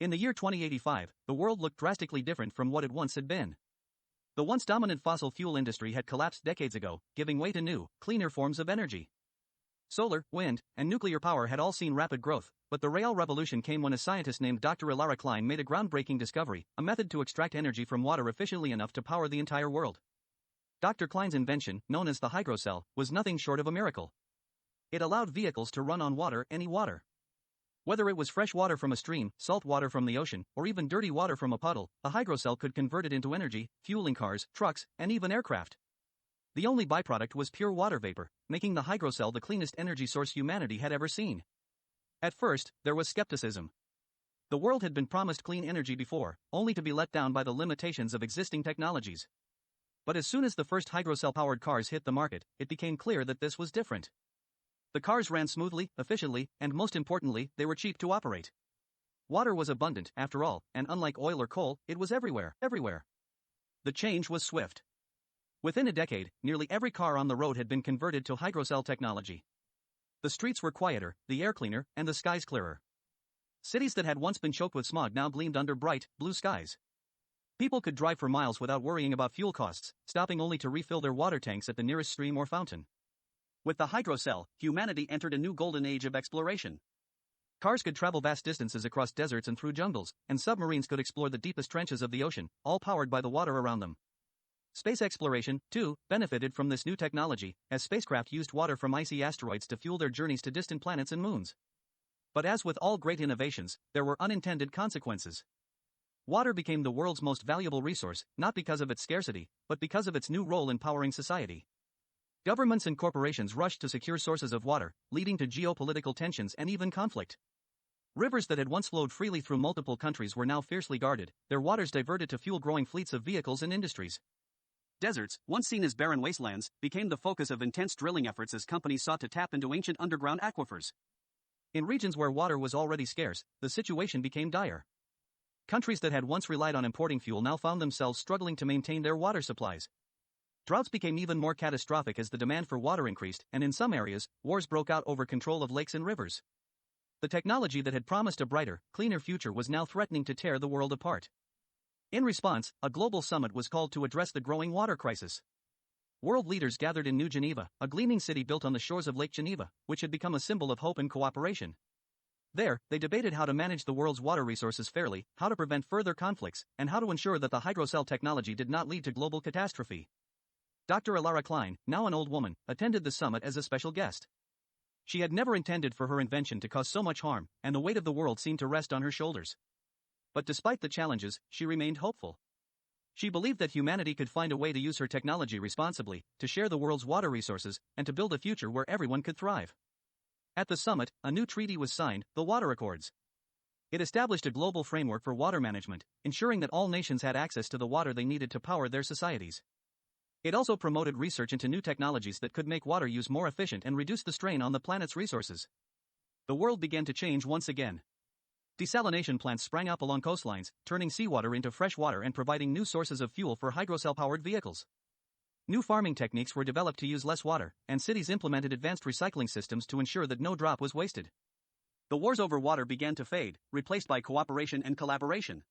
In the year 2085, the world looked drastically different from what it once had been. The once dominant fossil fuel industry had collapsed decades ago, giving way to new, cleaner forms of energy. Solar, wind, and nuclear power had all seen rapid growth, but the real revolution came when a scientist named Dr. Ilara Klein made a groundbreaking discovery, a method to extract energy from water efficiently enough to power the entire world. Dr. Klein's invention, known as the hydrocell, was nothing short of a miracle. It allowed vehicles to run on water, any water. Whether it was fresh water from a stream, salt water from the ocean, or even dirty water from a puddle, a hydrocell could convert it into energy, fueling cars, trucks, and even aircraft. The only byproduct was pure water vapor, making the hydrocell the cleanest energy source humanity had ever seen. At first, there was skepticism. The world had been promised clean energy before, only to be let down by the limitations of existing technologies. But as soon as the first hydrocell-powered cars hit the market, it became clear that this was different. The cars ran smoothly, efficiently, and most importantly, they were cheap to operate. Water was abundant, after all, and unlike oil or coal, it was everywhere. The change was swift. Within a decade, nearly every car on the road had been converted to hydrocell technology. The streets were quieter, the air cleaner, and the skies clearer. Cities that had once been choked with smog now gleamed under bright, blue skies. People could drive for miles without worrying about fuel costs, stopping only to refill their water tanks at the nearest stream or fountain. With the hydrocell, humanity entered a new golden age of exploration. Cars could travel vast distances across deserts and through jungles, and submarines could explore the deepest trenches of the ocean, all powered by the water around them. Space exploration, too, benefited from this new technology, as spacecraft used water from icy asteroids to fuel their journeys to distant planets and moons. But as with all great innovations, there were unintended consequences. Water became the world's most valuable resource, not because of its scarcity, but because of its new role in powering society. Governments and corporations rushed to secure sources of water, leading to geopolitical tensions and even conflict. Rivers that had once flowed freely through multiple countries were now fiercely guarded, their waters diverted to fuel growing fleets of vehicles and industries. Deserts, once seen as barren wastelands, became the focus of intense drilling efforts as companies sought to tap into ancient underground aquifers. In regions where water was already scarce, the situation became dire. Countries that had once relied on importing fuel now found themselves struggling to maintain their water supplies. Droughts became even more catastrophic as the demand for water increased, and in some areas, wars broke out over control of lakes and rivers. The technology that had promised a brighter, cleaner future was now threatening to tear the world apart. In response, a global summit was called to address the growing water crisis. World leaders gathered in New Geneva, a gleaming city built on the shores of Lake Geneva, which had become a symbol of hope and cooperation. There, they debated how to manage the world's water resources fairly, how to prevent further conflicts, and how to ensure that the hydrocell technology did not lead to global catastrophe. Dr. Ilara Klein, now an old woman, attended the summit as a special guest. She had never intended for her invention to cause so much harm, and the weight of the world seemed to rest on her shoulders. But despite the challenges, she remained hopeful. She believed that humanity could find a way to use her technology responsibly, to share the world's water resources, and to build a future where everyone could thrive. At the summit, a new treaty was signed, the Water Accords. It established a global framework for water management, ensuring that all nations had access to the water they needed to power their societies. It also promoted research into new technologies that could make water use more efficient and reduce the strain on the planet's resources. The world began to change once again. Desalination plants sprang up along coastlines, turning seawater into fresh water and providing new sources of fuel for hydrocell-powered vehicles. New farming techniques were developed to use less water, and cities implemented advanced recycling systems to ensure that no drop was wasted. The wars over water began to fade, replaced by cooperation and collaboration.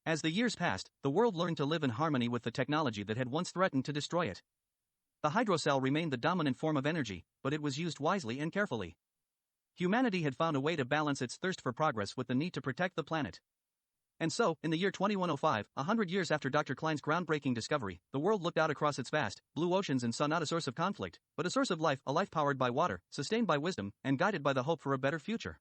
As the years passed, the world learned to live in harmony with the technology that had once threatened to destroy it. The hydrocell remained the dominant form of energy, but it was used wisely and carefully. Humanity had found a way to balance its thirst for progress with the need to protect the planet. And so, in the year 2105, 100 years after Dr. Klein's groundbreaking discovery, the world looked out across its vast, blue oceans and saw not a source of conflict, but a source of life, a life powered by water, sustained by wisdom, and guided by the hope for a better future.